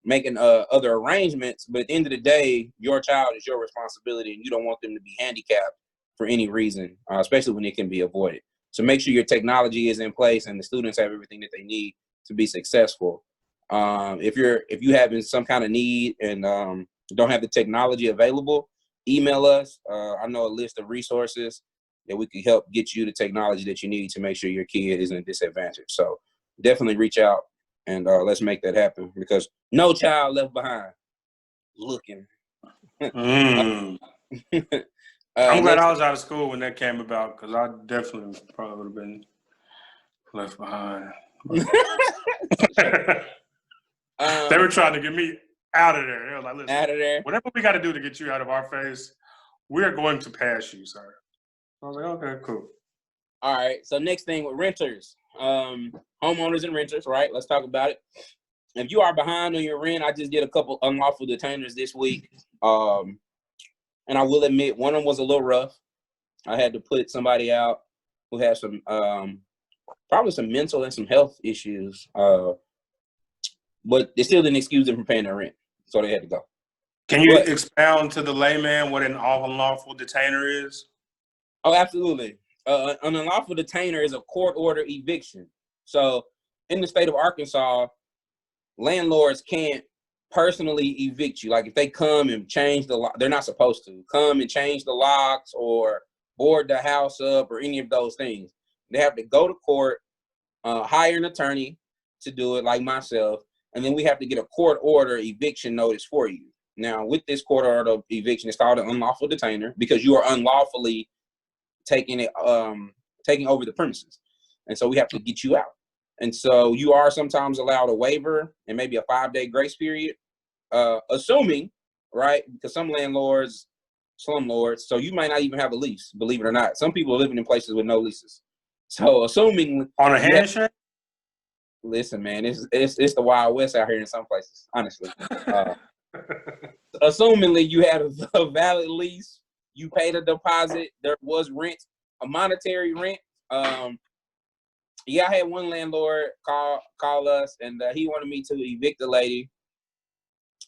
making other arrangements, but at the end of the day, your child is your responsibility and you don't want them to be handicapped for any reason, especially when it can be avoided. So make sure your technology is in place and the students have everything that they need to be successful. If you having some kind of need and don't have the technology available, email us. I know a list of resources that we can help get you the technology that you need to make sure your kid isn't disadvantaged. So definitely reach out and let's make that happen, because no child left behind. Looking. I'm glad I was out of school when that came about, because I definitely probably would have been left behind. They were trying to get me out of there. They were like, listen, out of there. Whatever we got to do to get you out of our face, we're going to pass you, sir. I was like, okay, cool. All right. So next thing with renters, homeowners and renters, right? Let's talk about it. If you are behind on your rent, I just did a couple unlawful detainers this week. And I will admit, one of them was a little rough. I had to put somebody out who had some, probably some mental and some health issues. But they still didn't excuse them from paying their rent. So they had to go. Can you expound to the layman what an unlawful detainer is? Oh, absolutely. An unlawful detainer is a court order eviction. So in the state of Arkansas, landlords can't personally evict you. Like if they come and change the lock, they're not supposed to come and change the locks or board the house up or any of those things. They have to go to court, hire an attorney to do it, like myself, and then we have to get a court order eviction notice for you. Now, with this court order eviction, it's called an unlawful detainer because you are unlawfully taking over the premises. And so we have to get you out. And so you are sometimes allowed a waiver and maybe a 5-day grace period, assuming, right, because some landlords, slumlords, so you might not even have a lease, believe it or not. Some people are living in places with no leases. So assuming on a handshake. Listen, man, it's the Wild West out here in some places, honestly. Assumingly you had a valid lease, you paid a deposit, there was rent, a monetary rent. Yeah, I had one landlord call us, and he wanted me to evict the lady.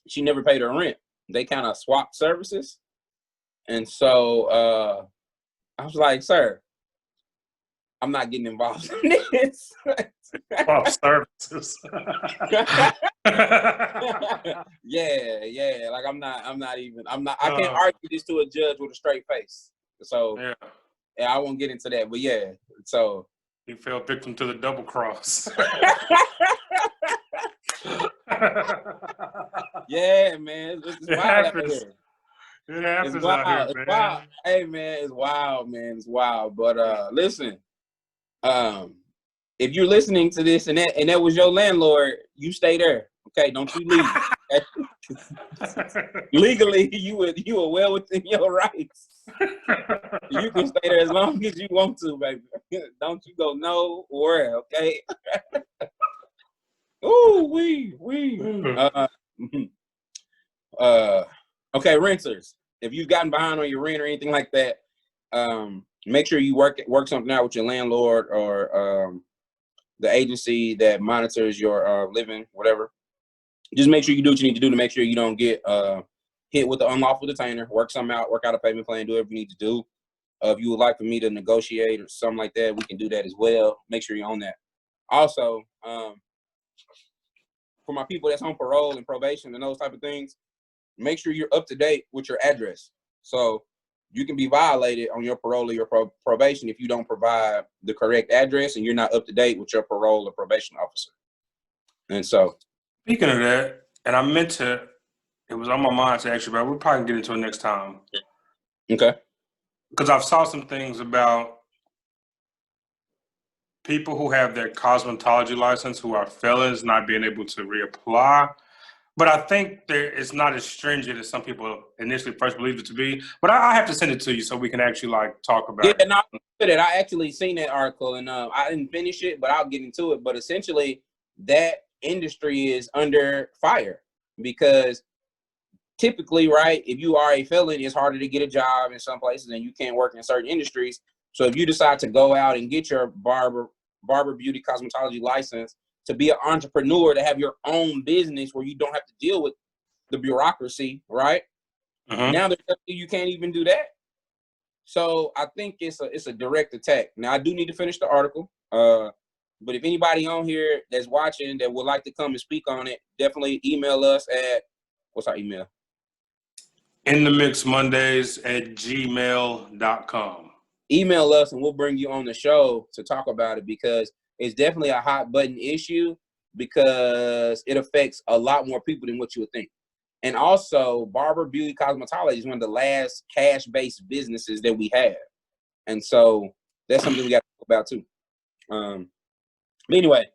She never paid her rent. They kind of swapped services. And so I was like, sir, I'm not getting involved in this. Swap services. Yeah. Like I can't argue this to a judge with a straight face. So yeah, I won't get into that. But yeah, so he fell victim to the double cross. Yeah, man. It's wild out here. It happens wild. out here, It's man. wild. Hey man, it's wild, man. It's wild. But listen, if you're listening to this and that was your landlord, you stay there. Okay, don't you leave. Legally, you are well within your rights. You can stay there as long as you want to, baby. Don't you go nowhere, okay? Ooh, we. Okay, renters. If you've gotten behind on your rent or anything like that, make sure you work something out with your landlord or the agency that monitors your living, whatever. Just make sure you do what you need to do to make sure you don't get hit with the unlawful detainer. Work something out, work out a payment plan, do whatever you need to do. If you would like for me to negotiate or something like that, we can do that as well. Make sure you're on that. Also, for my people that's on parole and probation and those type of things, make sure you're up to date with your address. So you can be violated on your parole or your probation if you don't provide the correct address and you're not up to date with your parole or probation officer. And so, speaking of that, and I meant to, it was on my mind to actually, but we'll probably get into it next time. okay. Because I've saw some things about people who have their cosmetology license who are felons not being able to reapply. But I think it's not as stringent as some people initially first believed it to be. But I have to send it to you so we can actually like talk about it. No, I actually seen that article and I didn't finish it, but I'll get into it. But essentially, that industry is under fire because typically, right, if you are a felon, it's harder to get a job in some places and you can't work in certain industries. So if you decide to go out and get your barber beauty cosmetology license to be an entrepreneur, to have your own business where you don't have to deal with the bureaucracy, right? Now you can't even do that. So I think it's a direct attack. Now I do need to finish the article. But if anybody on here that's watching that would like to come and speak on it, definitely email us at, what's our email? inthemixmondays@gmail.com. Email us and we'll bring you on the show to talk about it because it's definitely a hot button issue because it affects a lot more people than what you would think. And also, barber beauty cosmetology is one of the last cash-based businesses that we have. And so that's something we got to talk about too. But anyway,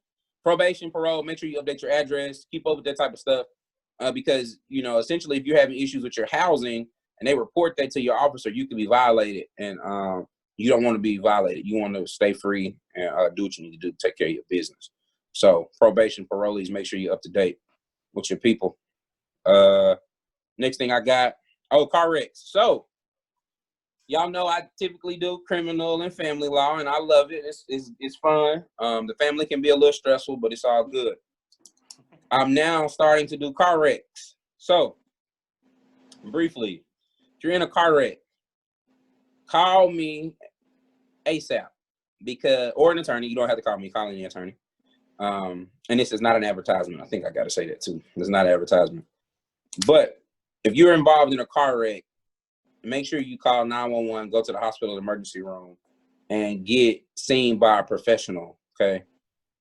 probation, parole, make sure you update your address, keep up with that type of stuff. Because, you know, essentially, if you're having issues with your housing and they report that to your officer, you can be violated. And you don't want to be violated. You want to stay free and do what you need to do to take care of your business. So probation, parolees, make sure you're up to date with your people. Next thing I got, car wrecks. So y'all know I typically do criminal and family law, and I love it. It's fun. The family can be a little stressful, but it's all good. I'm now starting to do car wrecks. So briefly, if you're in a car wreck, call me ASAP or an attorney. You don't have to call me, call any attorney. And this is not an advertisement. I think I got to say that too. It's not an advertisement. But if you're involved in a car wreck, make sure you call 911, go to the hospital emergency room, and get seen by a professional, okay?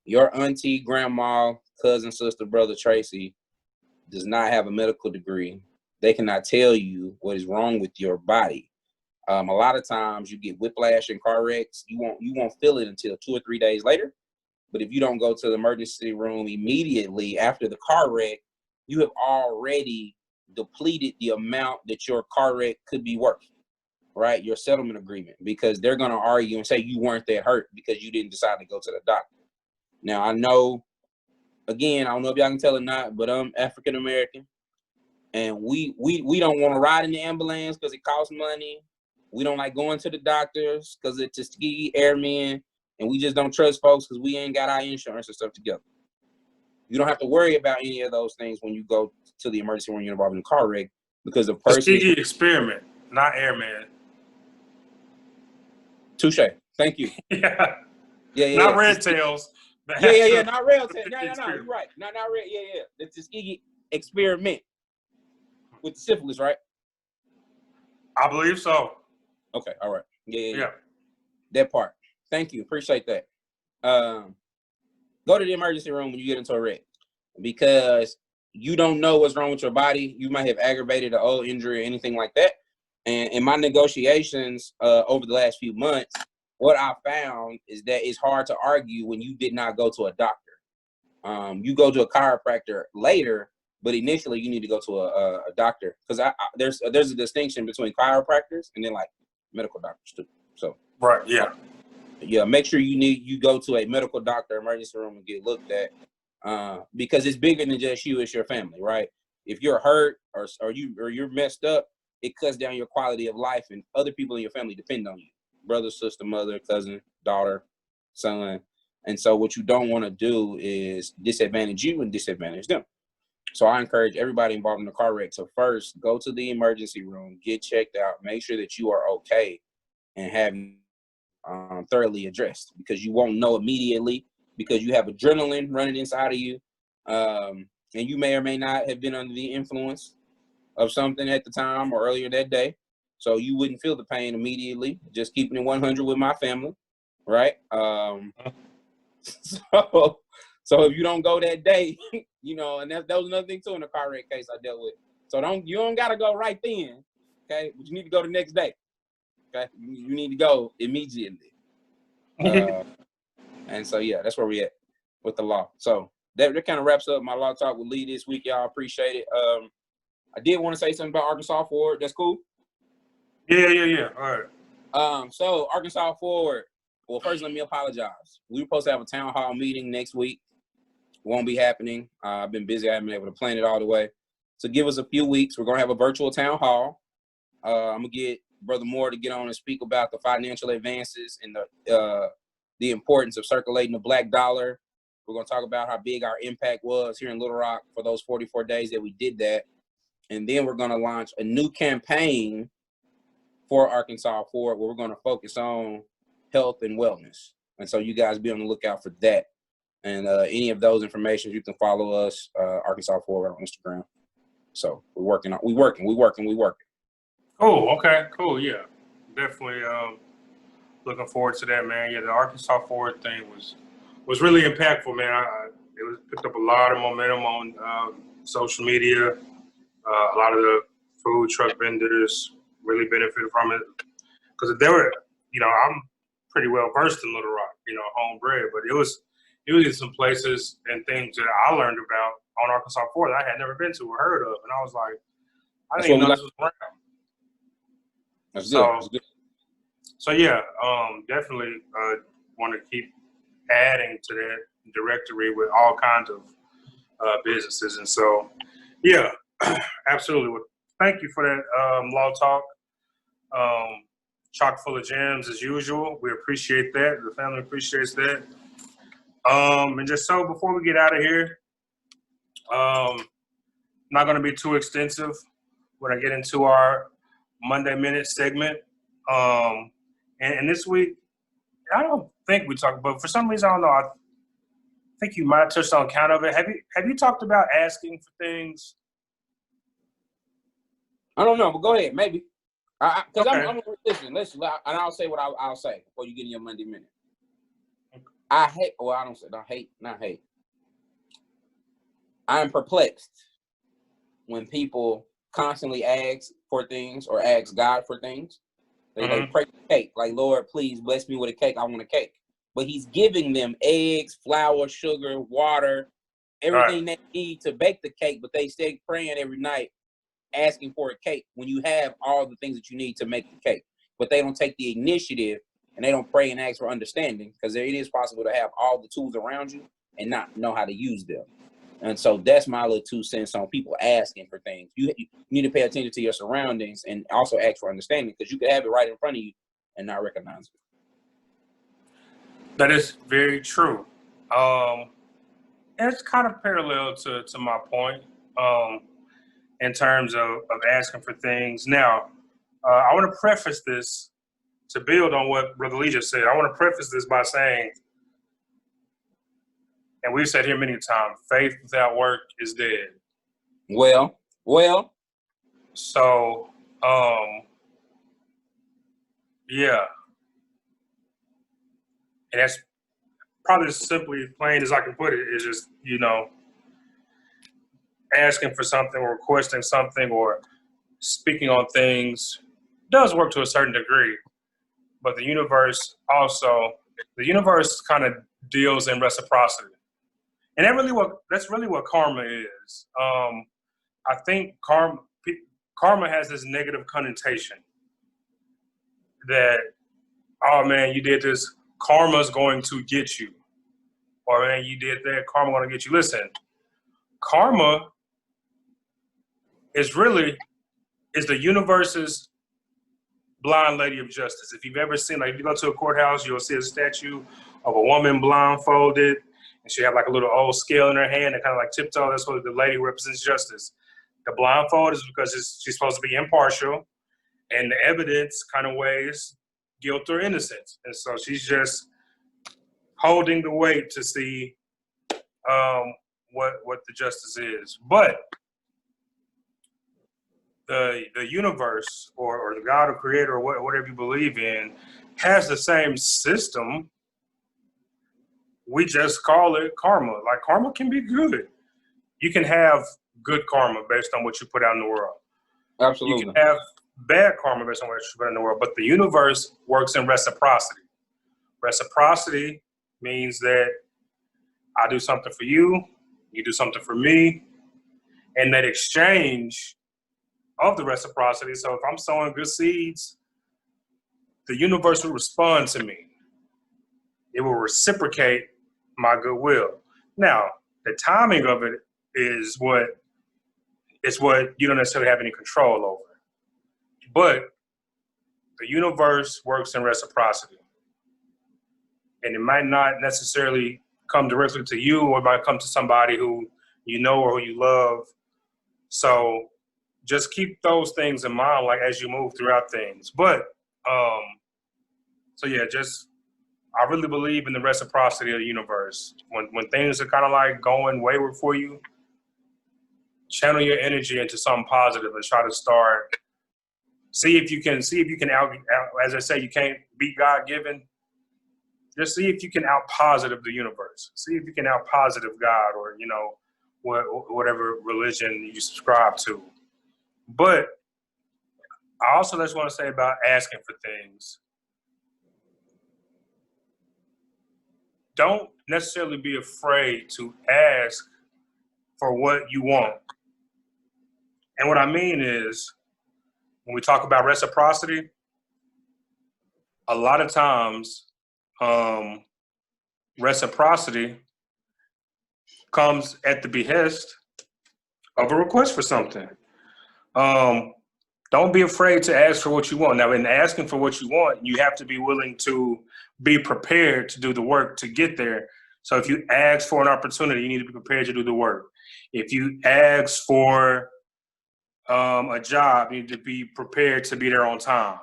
Your auntie, grandma, cousin, sister, brother, Tracy does not have a medical degree. They cannot tell you what is wrong with your body. A lot of times you get whiplash in car wrecks. You won't feel it until 2 or 3 days later. But if you don't go to the emergency room immediately after the car wreck, you have already depleted the amount that your car wreck could be worth, right? Your settlement agreement, because they're going to argue and say you weren't that hurt because you didn't decide to go to the doctor. Now, I know, again, I don't know if y'all can tell or not, but I'm African American, and we don't want to ride in the ambulance because it costs money. We don't like going to the doctors because it's Tuskegee Airmen, and we just don't trust folks because we ain't got our insurance and stuff together. You don't have to worry about any of those things when you go to the emergency room, you're involved in a car wreck, because the person. Tuskegee Experiment, not Airman. Touche. Thank you. Yeah. Yeah. Not Red Tails. Yeah. Not Red Tails. No. You're right. Not Red. Yeah. The Tuskegee Experiment with the syphilis, right? I believe so. Okay. All right. Yeah. Yeah. That part. Thank you. Appreciate that. Go to the emergency room when you get into a wreck, because you don't know what's wrong with your body. You might have aggravated an old injury or anything like that. And in my negotiations over the last few months, what I found is that it's hard to argue when you did not go to a doctor. You go to a chiropractor later, but initially you need to go to a doctor, because there's a distinction between chiropractors and then like medical doctors too. So right, yeah, make sure you go to a medical doctor emergency room and get looked at, because it's bigger than just you, it's your family, right? If you're hurt or you're messed up, it cuts down your quality of life, and other people in your family depend on you: brother, sister, mother, cousin, daughter, son. And so what you don't want to do is disadvantage you and disadvantage them. So I encourage everybody involved in the car wreck to first go to the emergency room, get checked out, make sure that you are okay, and have thoroughly addressed, because you won't know immediately, because you have adrenaline running inside of you, and you may or may not have been under the influence of something at the time or earlier that day, so you wouldn't feel the pain immediately. Just keeping it 100 with my family, right? So if you don't go that day, and that was another thing too in the car wreck case I dealt with. So you don't gotta go right then, okay? But you need to go the next day, okay? You need to go immediately. And so yeah, that's where we at with the law. So that kind of wraps up my law talk with Lee this week, y'all. Appreciate it. I did want to say something about Arkansas Forward. That's cool. Yeah. All right. So Arkansas Forward. Well, first let me apologize. We were supposed to have a town hall meeting next week. Won't be happening. I've been busy. I haven't been able to plan it all the way. So give us a few weeks. We're gonna have a virtual town hall. I'm gonna get Brother Moore to get on and speak about the financial advances and the importance of circulating the black dollar. We're gonna talk about how big our impact was here in Little Rock for those 44 days that we did that. And then we're gonna launch a new campaign for Arkansas Forward, where we're gonna focus on health and wellness. And so you guys be on the lookout for that. And any of those information, you can follow us, Arkansas Forward, on Instagram. So we working. Cool. Okay. Cool. Yeah. Definitely. Looking forward to that, man. Yeah, the Arkansas Forward thing was really impactful, man. It was picked up a lot of momentum on social media. A lot of the food truck vendors really benefited from it, because they were, I'm pretty well versed in Little Rock, homebred, but it was some places and things that I learned about on Arkansas Forward that I had never been to or heard of, and I was like, I didn't even know this was around. That's good. So yeah, definitely want to keep adding to that directory with all kinds of businesses, and so yeah, absolutely. Well, thank you for that law talk. Chock full of gems as usual. We appreciate that. The family appreciates that. And just so before we get out of here, not going to be too extensive when I get into our Monday Minute segment. And this week, I don't think we talked, but for some reason, I don't know. I think you might have touched on kind of it. Have you talked about asking for things? I don't know, but go ahead, maybe. Because okay. I'm listen, and I'll say what I'll say before you get in your Monday Minute. I hate. Well, I don't say. Not hate. I am perplexed when people constantly ask for things or ask God for things. They pray for cake, like, Lord, please bless me with a cake. I want a cake. But he's giving them eggs, flour, sugar, water, everything they need to bake the cake, but they stay praying every night, asking for a cake when you have all the things that you need to make the cake. But they don't take the initiative, and they don't pray and ask for understanding, because it is possible to have all the tools around you and not know how to use them. And so that's my little 2 cents on people asking for things. You need to pay attention to your surroundings and also ask for understanding, because you could have it right in front of you and not recognize it. That is very true. And it's kind of parallel to my point in terms of asking for things. Now, I want to preface this to build on what Brother Lee just said. I want to preface this by saying, and we've said here many times, faith without work is dead. Well. So, yeah. And that's probably as simply plain as I can put it. It's just, asking for something or requesting something or speaking on things does work to a certain degree. But the universe kind of deals in reciprocity. And that's really what karma is. I think karma has this negative connotation that, oh man, you did this, karma's going to get you. Or man, you did that, karma going to get you. Listen, karma is the universe's blind lady of justice. If you've ever seen, like if you go to a courthouse, you'll see a statue of a woman blindfolded, and she have like a little old scale in her hand and kind of like tiptoe. That's what the lady represents justice. The blindfold is because she's supposed to be impartial, and the evidence kind of weighs guilt or innocence. And so she's just holding the weight to see what the justice is. But the universe or the God or creator or whatever you believe in has the same system. We just call it karma. Like karma can be good. You can have good karma based on what you put out in the world. Absolutely. You can have bad karma based on what you put in the world, but the universe works in reciprocity. Reciprocity means that I do something for you, you do something for me, and that exchange of the reciprocity. So if I'm sowing good seeds, the universe will respond to me. It will reciprocate my goodwill. Now, the timing of it is what you don't necessarily have any control over. But the universe works in reciprocity. And it might not necessarily come directly to you, or it might come to somebody who you know or who you love. So just keep those things in mind, like as you move throughout things. But so yeah, I really believe in the reciprocity of the universe. When things are kind of like going wayward for you, channel your energy into something positive and try to start. See if you can out, as I say, you can't beat God given. Just see if you can out positive the universe. See if you can out positive God, or whatever religion you subscribe to. But I also just want to say about asking for things. Don't necessarily be afraid to ask for what you want. And what I mean is, when we talk about reciprocity, a lot of times reciprocity comes at the behest of a request for something. Don't be afraid to ask for what you want. Now, in asking for what you want, you have to be willing to be prepared to do the work to get there. So if you ask for an opportunity, you need to be prepared to do the work. If you ask for a job, you need to be prepared to be there on time.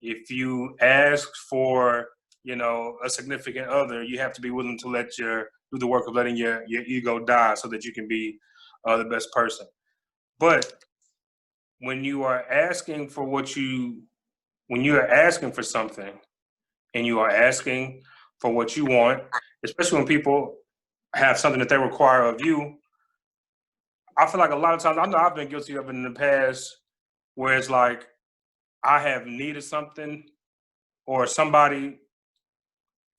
If you ask for, a significant other, you have to be willing to do the work of letting your ego die so that you can be the best person. But when you are asking for when you are asking for something and you are asking for what you want, especially when people have something that they require of you, I feel like a lot of times, I know I've been guilty of it in the past, where it's like I have needed something, or somebody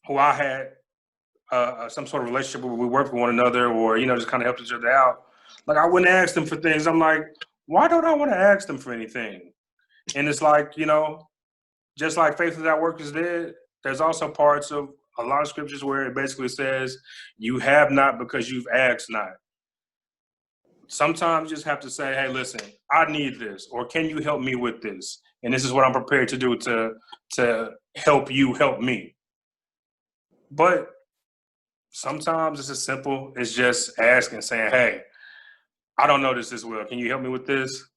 who I had some sort of relationship where we worked with one another, or, just kind of helped each other out. Like I wouldn't ask them for things. I'm like, why don't I want to ask them for anything? And it's like, just like faith without work is dead, there's also parts of a lot of scriptures where it basically says, you have not because you've asked not. Sometimes you just have to say, hey, listen, I need this, or can you help me with this? And this is what I'm prepared to do to help you help me. But sometimes it's as simple as just asking, saying, hey, I don't know this well. Can you help me with this?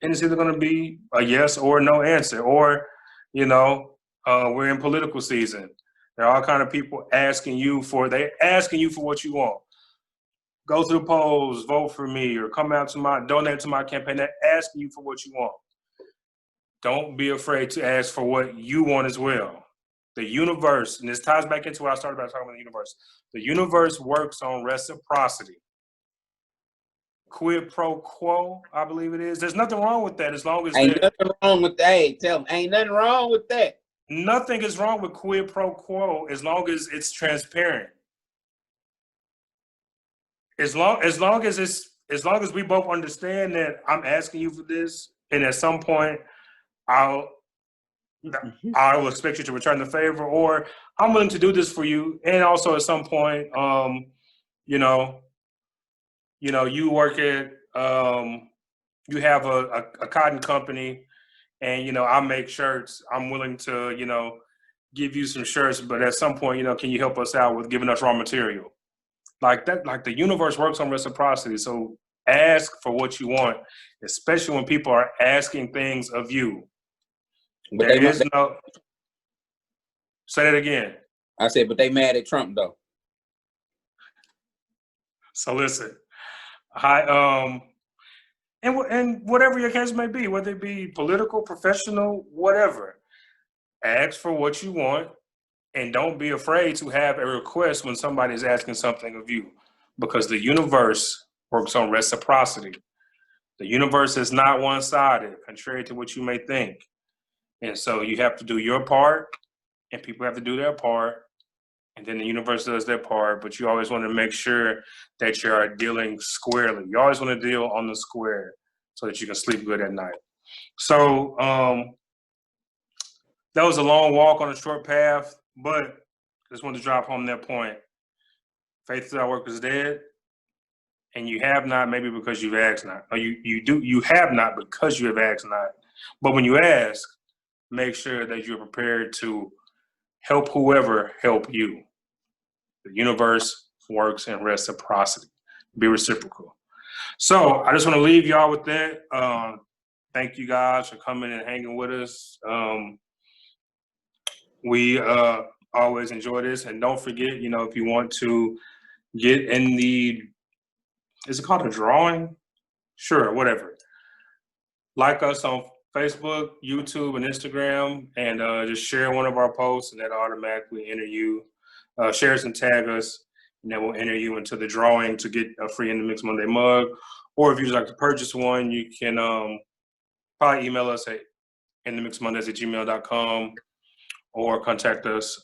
And it's either going to be a yes or a no answer. Or, we're in political season. There are all kind of people asking you for what you want. Go to the polls, vote for me, or donate to my campaign. They're asking you for what you want. Don't be afraid to ask for what you want as well. The universe, and this ties back into what I started by talking about the universe. The universe works on reciprocity. quid pro quo, I believe it is. There's nothing wrong with that as long as Ain't nothing wrong with that. Hey, tell them, ain't nothing wrong with that. nothing is wrong with quid pro quo as long as it's transparent. As long as we both understand that I'm asking you for this, and at some point I will expect you to return the favor, or I'm willing to do this for you, and also at some point, you work at you have a cotton company, and I make shirts. I'm willing to give you some shirts, but at some point, can you help us out with giving us raw material? Like that, like the universe works on reciprocity. So ask for what you want, especially when people are asking things of you. But There is no. Say that again. I said, but they mad at Trump though. So listen, and whatever your case may be, whether it be political, professional, whatever, ask for what you want. And don't be afraid to have a request when somebody is asking something of you, because the universe works on reciprocity. The universe is not one-sided, contrary to what you may think. And so you have to do your part, and people have to do their part, and then the universe does their part. But you always want to make sure that you are dealing squarely. You always want to deal on the square so that you can sleep good at night. So that was a long walk on a short path. But I just wanted to drop home that point. Faith without work is dead, and you have not maybe because you've asked not. Or you have not because you have asked not. But when you ask, make sure that you're prepared to help whoever help you. The universe works in reciprocity. Be reciprocal. So I just want to leave y'all with that. Thank you guys for coming and hanging with us. We always enjoy this, and don't forget, if you want to get in is it called a drawing? Sure, whatever. Like us on Facebook, YouTube, and Instagram, and just share one of our posts, and that automatically enter you. Share us and tag us, and then we'll enter you into the drawing to get a free In the Mix Monday mug. Or if you'd like to purchase one, you can probably email us at inthemixmondays@gmail.com, or contact us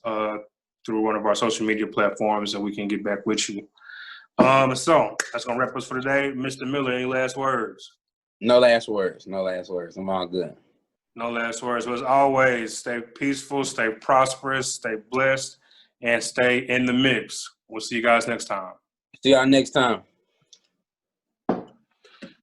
through one of our social media platforms, and we can get back with you. So that's gonna wrap us for today. Mr. Miller, any last words? No last words. No last words. I'm all good. No last words. But as always, stay peaceful, stay prosperous, stay blessed, and stay in the mix. We'll see you guys next time. See y'all next time.